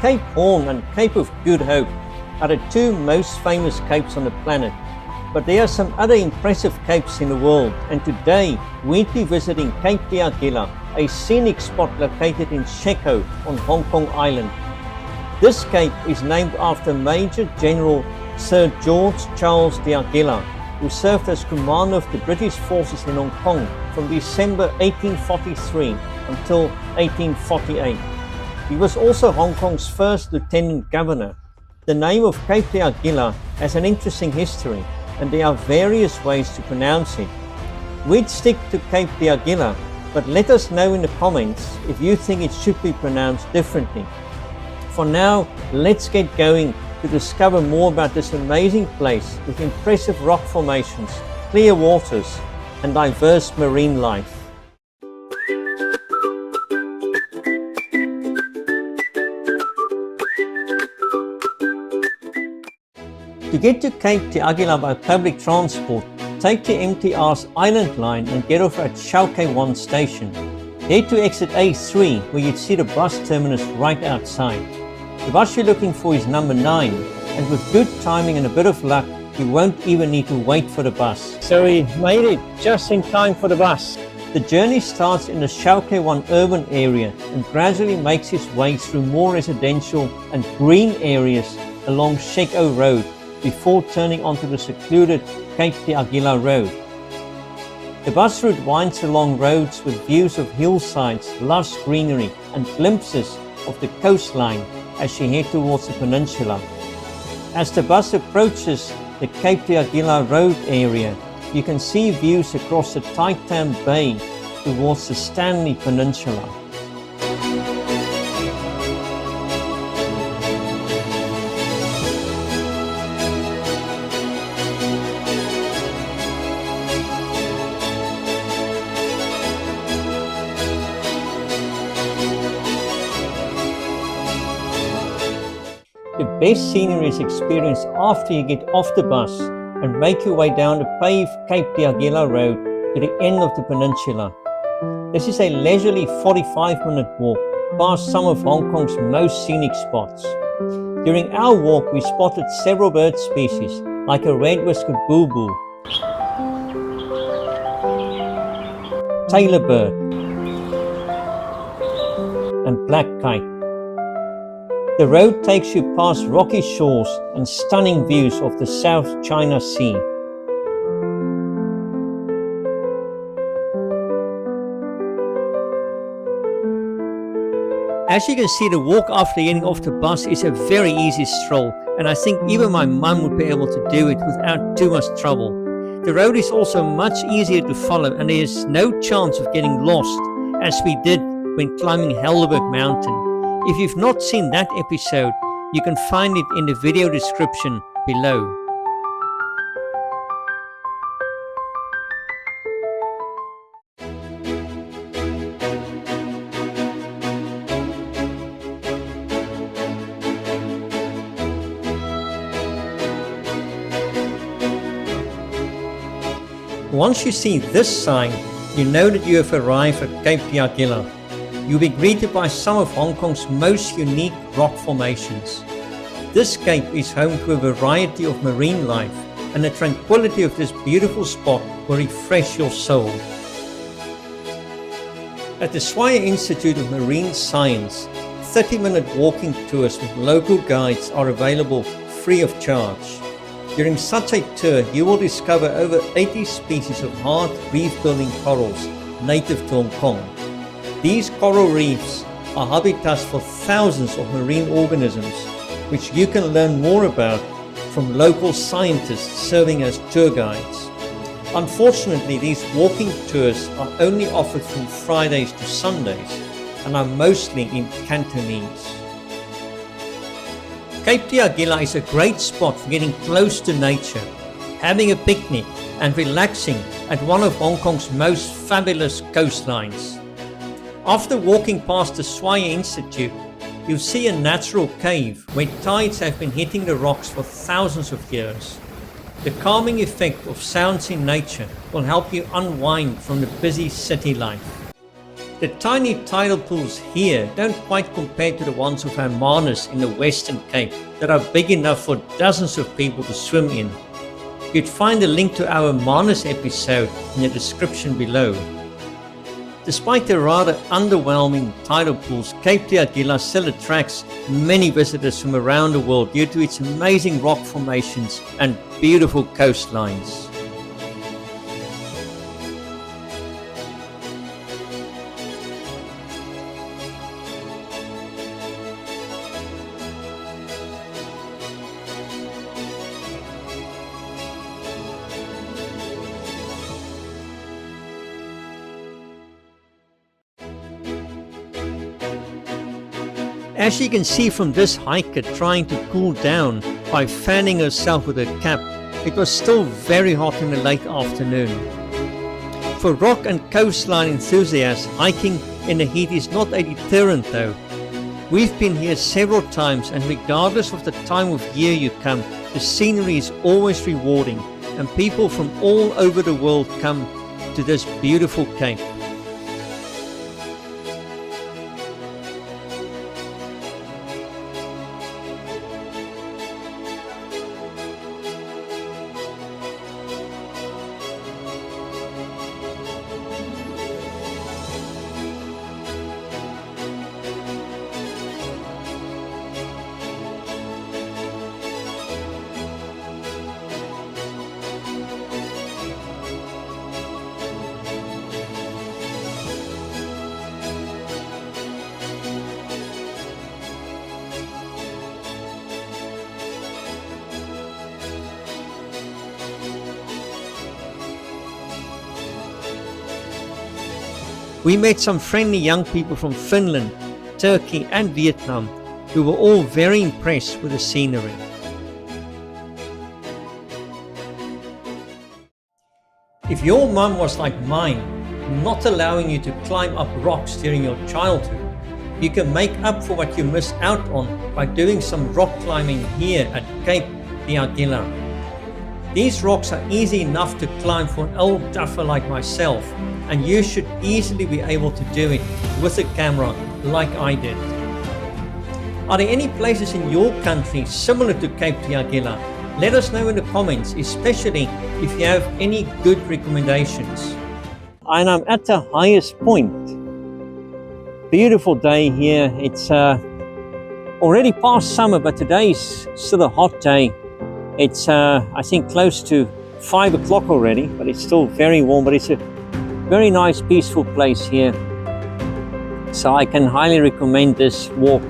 Cape Horn and Cape of Good Hope are the two most famous capes on the planet, but there are some other impressive capes in the world, and today we'll be visiting Cape d'Aguilar, a scenic spot located in Sheko on Hong Kong Island. This cape is named after Major General Sir George Charles d'Aguilar, who served as commander of the British forces in Hong Kong from December 1843 until 1848. He was also Hong Kong's first Lieutenant Governor. The name of Cape d'Aguilar has an interesting history, and there are various ways to pronounce it. We'd stick to Cape d'Aguilar, but let us know in the comments if you think it should be pronounced differently. For now, let's get going to discover more about this amazing place with impressive rock formations, clear waters, and diverse marine life. To get to Cape d'Aguilar by public transport, take the MTR's Island Line and get off at Shau Kei 1 station. Head to exit A3 where you'd see the bus terminus right outside. The bus you're looking for is number 9, and with good timing and a bit of luck, you won't even need to wait for the bus. So we made it just in time for the bus. The journey starts in the Shau Kei 1 urban area and gradually makes its way through more residential and green areas along Sheko Road before turning onto the secluded Cape d'Aguilar Road. The bus route winds along roads with views of hillsides, lush greenery, and glimpses of the coastline as you head towards the peninsula. As the bus approaches the Cape d'Aguilar Road area, you can see views across the Tai Tam Bay towards the Stanley Peninsula. The best scenery is experienced after you get off the bus and make your way down the paved Cape d'Aguilar Road to the end of the peninsula. This is a leisurely 45-minute walk past some of Hong Kong's most scenic spots. During our walk, we spotted several bird species like a red-whiskered bulbul, tailor bird, and black kite. The road takes you past rocky shores and stunning views of the South China Sea. As you can see, the walk after getting off the bus is a very easy stroll, and I think even my mum would be able to do it without too much trouble. The road is also much easier to follow, and there is no chance of getting lost, as we did when climbing Helderberg Mountain. If you've not seen that episode, you can find it in the video description below. Once you see this sign, you know that you have arrived at Cape d'Aguilar. You'll be greeted by some of Hong Kong's most unique rock formations. This cape is home to a variety of marine life, and the tranquility of this beautiful spot will refresh your soul. At the Swire Institute of Marine Science, 30-minute walking tours with local guides are available free of charge. During such a tour, you will discover over 80 species of hard reef-building corals native to Hong Kong. These coral reefs are habitats for thousands of marine organisms, which you can learn more about from local scientists serving as tour guides. Unfortunately, these walking tours are only offered from Fridays to Sundays and are mostly in Cantonese. Cape d'Aguilar is a great spot for getting close to nature, having a picnic and relaxing at one of Hong Kong's most fabulous coastlines. After walking past the Swire Institute, you'll see a natural cave where tides have been hitting the rocks for thousands of years. The calming effect of sounds in nature will help you unwind from the busy city life. The tiny tidal pools here don't quite compare to the ones of Hermanus in the Western Cape that are big enough for dozens of people to swim in. You'd find a link to our Hermanus episode in the description below. Despite the rather underwhelming tidal pools, Cape d'Aguilar still attracts many visitors from around the world due to its amazing rock formations and beautiful coastlines. As you can see from this hiker trying to cool down by fanning herself with her cap, it was still very hot in the late afternoon. For rock and coastline enthusiasts, hiking in the heat is not a deterrent though. We've been here several times, and regardless of the time of year you come, the scenery is always rewarding and people from all over the world come to this beautiful cape. We met some friendly young people from Finland, Turkey and Vietnam who were all very impressed with the scenery. If your mum was like mine, not allowing you to climb up rocks during your childhood, you can make up for what you missed out on by doing some rock climbing here at Cape d'Aguilar. These rocks are easy enough to climb for an old duffer like myself, and you should easily be able to do it with a camera like I did. Are there any places in your country similar to Cape d'Aguilar? Let us know in the comments, especially if you have any good recommendations. And I'm at the highest point. Beautiful day here. It's already past summer, but today is still a hot day. It's I think close to 5 o'clock already, but it's still very warm. But it's a very nice, peaceful place here. So I can highly recommend this walk.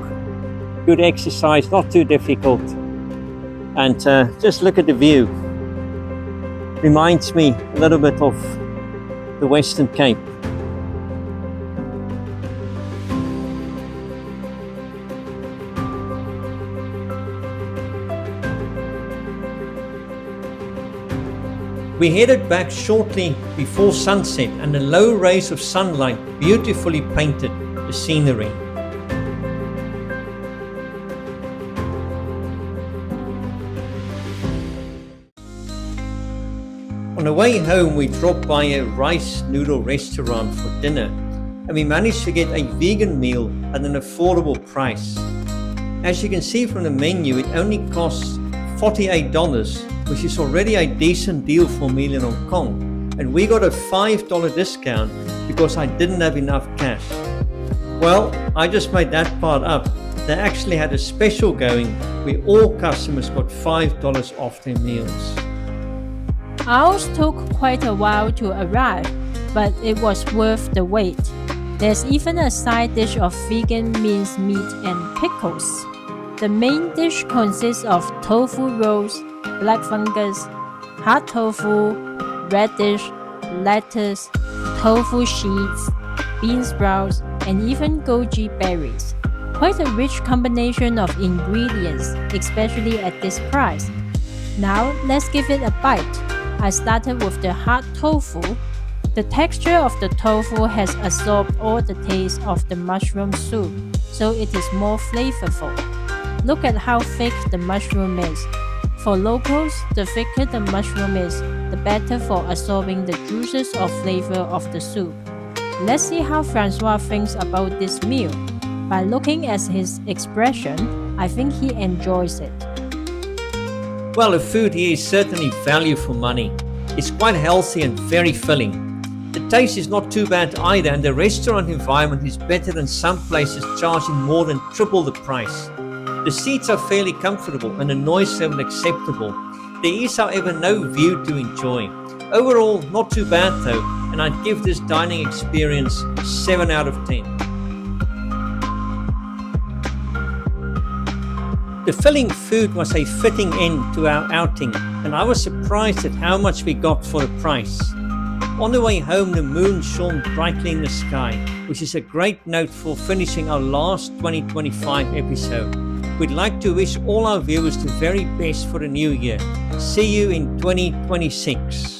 Good exercise, not too difficult. And just look at the view. Reminds me a little bit of the Western Cape. We headed back shortly before sunset, and the low rays of sunlight beautifully painted the scenery. On the way home, we dropped by a rice noodle restaurant for dinner, and we managed to get a vegan meal at an affordable price. As you can see from the menu, it only costs $48, which is already a decent deal for a meal in Hong Kong, and we got a $5 discount because I didn't have enough cash. Well, I just made that part up. They actually had a special going where all customers got $5 off their meals. Ours took quite a while to arrive, but it was worth the wait. There's even a side dish of vegan minced meat and pickles. The main dish consists of tofu rolls, black fungus, hard tofu, radish, lettuce, tofu sheets, bean sprouts, and even goji berries. Quite a rich combination of ingredients, especially at this price. Now let's give it a bite. I started with the hard tofu. The texture of the tofu has absorbed all the taste of the mushroom soup, so it is more flavorful. Look at how thick the mushroom is. For locals, the thicker the mushroom is, the better for absorbing the juices or flavor of the soup. Let's see how Francois thinks about this meal. By looking at his expression, I think he enjoys it. Well, the food here is certainly value for money. It's quite healthy and very filling. The taste is not too bad either, and the restaurant environment is better than some places charging more than triple the price. The seats are fairly comfortable and the noise level acceptable. There is, however, no view to enjoy. Overall, not too bad though, and I'd give this dining experience 7 out of 10. The filling food was a fitting end to our outing, and I was surprised at how much we got for the price. On the way home, the moon shone brightly in the sky, which is a great note for finishing our last 2025 episode. We'd like to wish all our viewers the very best for the new year. See you in 2026.